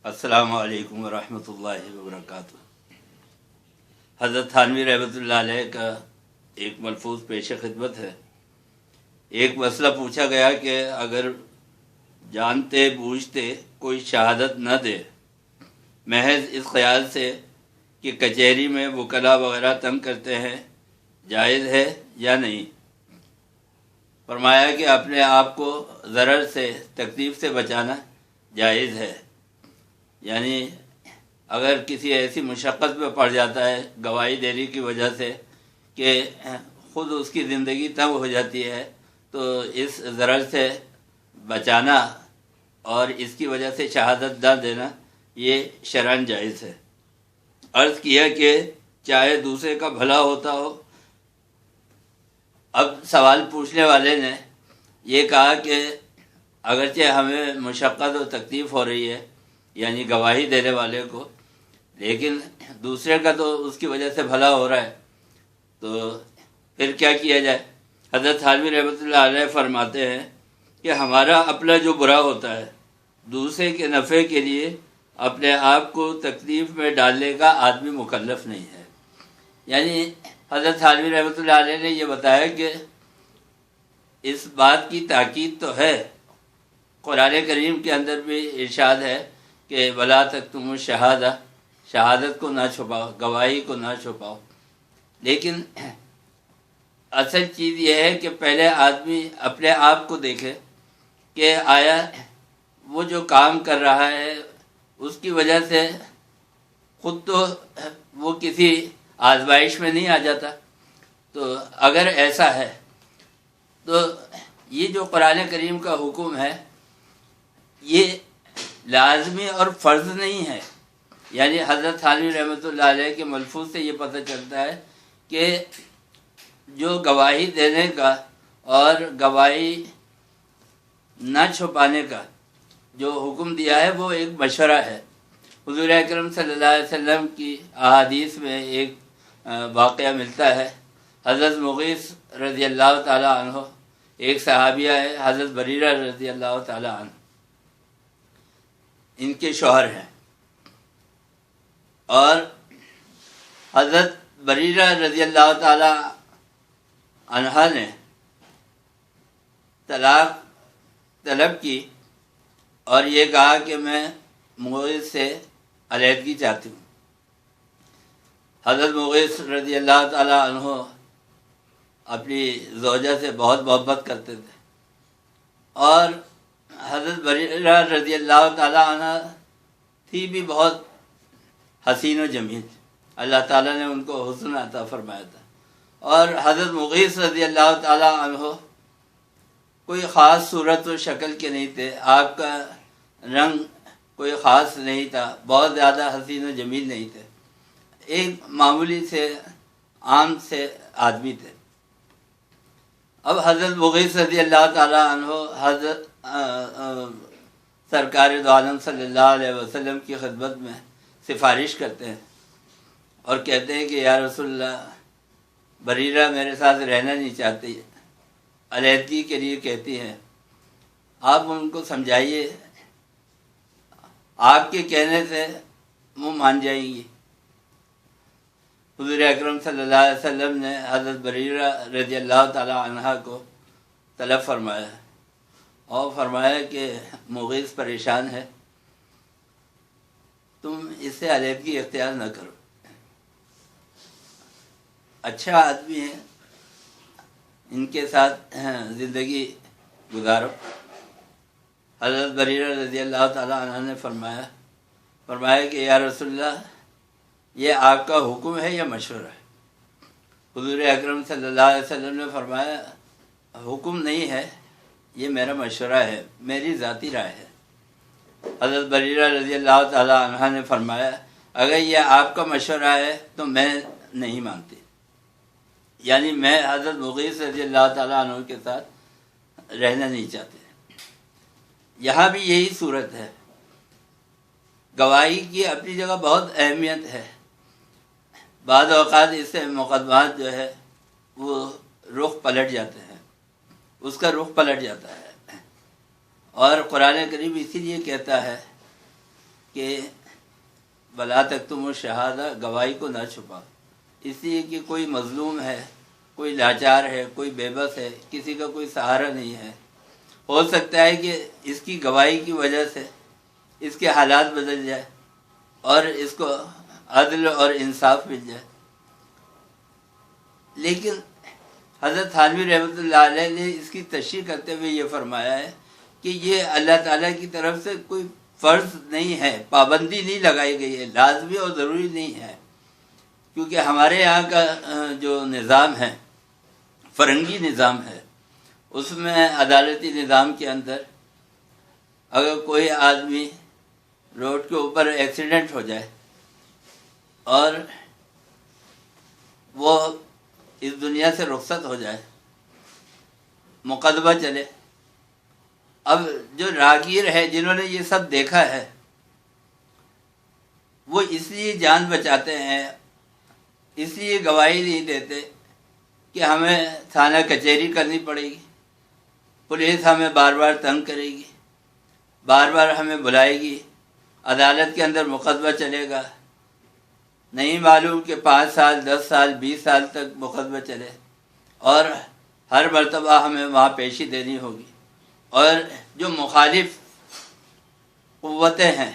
السلام علیکم ورحمۃ اللہ وبرکاتہ۔ حضرت تھانوی رحمۃ اللہ علیہ کا ایک ملفوظ پیش خدمت ہے۔ ایک مسئلہ پوچھا گیا کہ اگر جانتے بوجھتے کوئی شہادت نہ دے محض اس خیال سے کہ کچہری میں وکلاء وغیرہ تنگ کرتے ہیں، جائز ہے یا نہیں؟ فرمایا کہ اپنے آپ کو ضرر سے، تکلیف سے بچانا جائز ہے۔ یعنی اگر کسی ایسی مشقت میں پڑ جاتا ہے گواہی دینے کی وجہ سے کہ خود اس کی زندگی تنگ ہو جاتی ہے، تو اس ضرر سے بچانا اور اس کی وجہ سے شہادت نہ دینا یہ شرعاً جائز ہے۔ عرض کیا کہ چاہے دوسرے کا بھلا ہوتا ہو۔ اب سوال پوچھنے والے نے یہ کہا کہ اگرچہ ہمیں مشقت و تکلیف ہو رہی ہے، یعنی گواہی دینے والے کو، لیکن دوسرے کا تو اس کی وجہ سے بھلا ہو رہا ہے، تو پھر کیا کیا جائے؟ حضرت تھانوی رحمۃ اللہ علیہ فرماتے ہیں کہ ہمارا اپنا جو برا ہوتا ہے دوسرے کے نفع کے لیے اپنے آپ کو تکلیف میں ڈالنے کا آدمی مکلف نہیں ہے۔ یعنی حضرت تھانوی رحمۃ اللہ علیہ نے یہ بتایا کہ اس بات کی تاکید تو ہے، قرآن کریم کے اندر بھی ارشاد ہے کہ وَلَا تَكْتُمُوا الشَّهَادَةَ، شہادت کو نہ چھپاؤ، گواہی کو نہ چھپاؤ، لیکن اصل چیز یہ ہے کہ پہلے آدمی اپنے آپ کو دیکھے کہ آیا وہ جو کام کر رہا ہے اس کی وجہ سے خود تو وہ کسی آزمائش میں نہیں آ جاتا۔ تو اگر ایسا ہے تو یہ جو قرآن کریم کا حکم ہے یہ لازمی اور فرض نہیں ہے۔ یعنی حضرت تھانوی رحمۃ اللہ علیہ کے ملفوظ سے یہ پتہ چلتا ہے کہ جو گواہی دینے کا اور گواہی نہ چھپانے کا جو حکم دیا ہے وہ ایک مشورہ ہے۔ حضور اکرم صلی اللہ علیہ وسلم کی احادیث میں ایک واقعہ ملتا ہے۔ حضرت مغیث رضی اللہ تعالیٰ عنہ ایک صحابیہ ہے، حضرت بریرہ رضی اللہ تعالیٰ عنہ ان کے شوہر ہیں، اور حضرت بریرہ رضی اللہ تعالیٰ عنہا نے طلاق طلب کی اور یہ کہا کہ میں مغیث سے علیحدگی چاہتی ہوں۔ حضرت مغیث رضی اللہ تعالیٰ عنہ اپنی زوجہ سے بہت محبت کرتے تھے، اور حضرت بریرہ رضی اللہ تعالیٰ عنہ تھی بھی بہت حسین و جمیل، اللہ تعالیٰ نے ان کو حسن عطا فرمایا تھا۔ اور حضرت مغیث رضی اللہ تعالیٰ عنہ کوئی خاص صورت و شکل کے نہیں تھے، آپ کا رنگ کوئی خاص نہیں تھا، بہت زیادہ حسین و جمیل نہیں تھے، ایک معمولی سے عام سے آدمی تھے۔ اب حضرت مغیث رضی اللہ تعالیٰ عنہ حضرت سرکار دو عالم صلی اللہ علیہ وسلم کی خدمت میں سفارش کرتے ہیں اور کہتے ہیں کہ یا رسول اللہ، بریرہ میرے ساتھ رہنا نہیں چاہتی، علیحدگی کے لیے کہتی ہیں، آپ ان کو سمجھائیے، آپ کے کہنے سے وہ مان جائیں گی۔ حضور اکرم صلی اللہ علیہ وسلم نے حضرت بریرہ رضی اللہ تعالیٰ عنہ کو طلب فرمایا اور فرمایا کہ مغیث پریشان ہے، تم اس سے علیحدگی اختیار نہ کرو، اچھا آدمی ہے، ان کے ساتھ زندگی گزارو۔ حضرت بریرہ رضی اللہ تعالیٰ عنہ نے فرمایا کہ یا رسول اللہ، یہ آپ کا حکم ہے یا مشورہ ہے؟ حضور اکرم صلی اللہ علیہ وسلم نے فرمایا حکم نہیں ہے، یہ میرا مشورہ ہے، میری ذاتی رائے ہے۔ حضرت بریرہ رضی اللہ تعالیٰ عنہ نے فرمایا اگر یہ آپ کا مشورہ ہے تو میں نہیں مانتی، یعنی میں حضرت مغیث رضی اللہ تعالیٰ عنہ کے ساتھ رہنا نہیں چاہتے۔ یہاں بھی یہی صورت ہے، گواہی کی اپنی جگہ بہت اہمیت ہے، بعض اوقات اس سے مقدمات جو ہے وہ رخ پلٹ جاتے ہیں، اس کا رخ پلٹ جاتا ہے، اور قرآن کریم اسی لیے کہتا ہے کہ ولا تکتموا الشہادہ، گواہی کو نہ چھپا، اس لیے کہ کوئی مظلوم ہے، کوئی لاچار ہے، کوئی بے بس ہے، کسی کا کوئی سہارا نہیں ہے، ہو سکتا ہے کہ اس کی گواہی کی وجہ سے اس کے حالات بدل جائے اور اس کو عدل اور انصاف مل جائے۔ لیکن حضرت تھانوی رحمۃ اللہ علیہ نے اس کی تشریح کرتے ہوئے یہ فرمایا ہے کہ یہ اللہ تعالیٰ کی طرف سے کوئی فرض نہیں ہے، پابندی نہیں لگائی گئی ہے، لازمی اور ضروری نہیں ہے، کیونکہ ہمارے یہاں کا جو نظام ہے، فرنگی نظام ہے، اس میں عدالتی نظام کے اندر اگر کوئی آدمی روڈ کے اوپر ایکسیڈنٹ ہو جائے اور وہ اس دنیا سے رخصت ہو جائے، مقدمہ چلے، اب جو راگیر ہے جنہوں نے یہ سب دیکھا ہے وہ اس لیے جان بچاتے ہیں، اس لیے گواہی نہیں دیتے کہ ہمیں تھانہ کچہری کرنی پڑے گی، پولیس ہمیں بار بار تنگ کرے گی، بار بار ہمیں بلائے گی، عدالت کے اندر مقدمہ چلے گا، نہیں معلوم کہ 5 سال 10 سال 20 سال تک مقدمہ چلے، اور ہر مرتبہ ہمیں وہاں پیشی دینی ہوگی، اور جو مخالف قوتیں ہیں،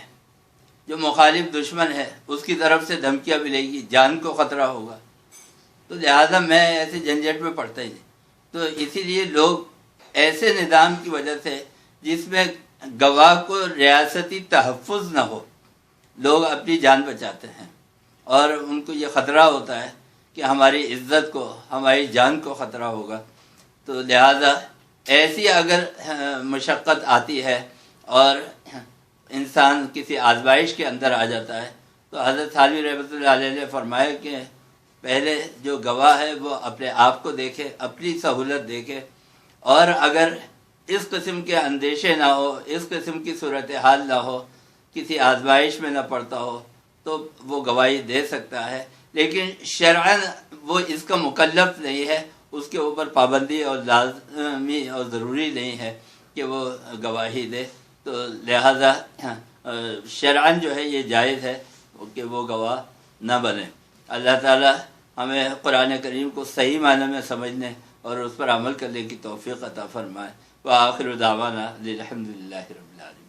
جو مخالف دشمن ہے، اس کی طرف سے دھمکیاں ملے گی، جان کو خطرہ ہوگا، تو لہذا میں ایسے جھنجھٹ میں پڑتا ہی نہیں۔ تو اسی لیے لوگ ایسے نظام کی وجہ سے جس میں گواہ کو ریاستی تحفظ نہ ہو، لوگ اپنی جان بچاتے ہیں، اور ان کو یہ خطرہ ہوتا ہے کہ ہماری عزت کو، ہماری جان کو خطرہ ہوگا، تو لہذا ایسی اگر مشقت آتی ہے اور انسان کسی آزمائش کے اندر آ جاتا ہے، تو حضرت تھانوی رحمۃ اللہ علیہ نے فرمایا کہ پہلے جو گواہ ہے وہ اپنے آپ کو دیکھے، اپنی سہولت دیکھے، اور اگر اس قسم کے اندیشے نہ ہو، اس قسم کی صورتحال نہ ہو، کسی آزمائش میں نہ پڑتا ہو، تو وہ گواہی دے سکتا ہے، لیکن شرعاً وہ اس کا مکلف نہیں ہے، اس کے اوپر پابندی اور لازمی اور ضروری نہیں ہے کہ وہ گواہی دے، تو لہذا شرعاً جو ہے یہ جائز ہے کہ وہ گواہ نہ بنے۔ اللہ تعالی ہمیں قرآن کریم کو صحیح معنی میں سمجھنے اور اس پر عمل کرنے کی توفیق عطا فرمائے۔ وآخر دعوانا الحمد للہ رب العالمین۔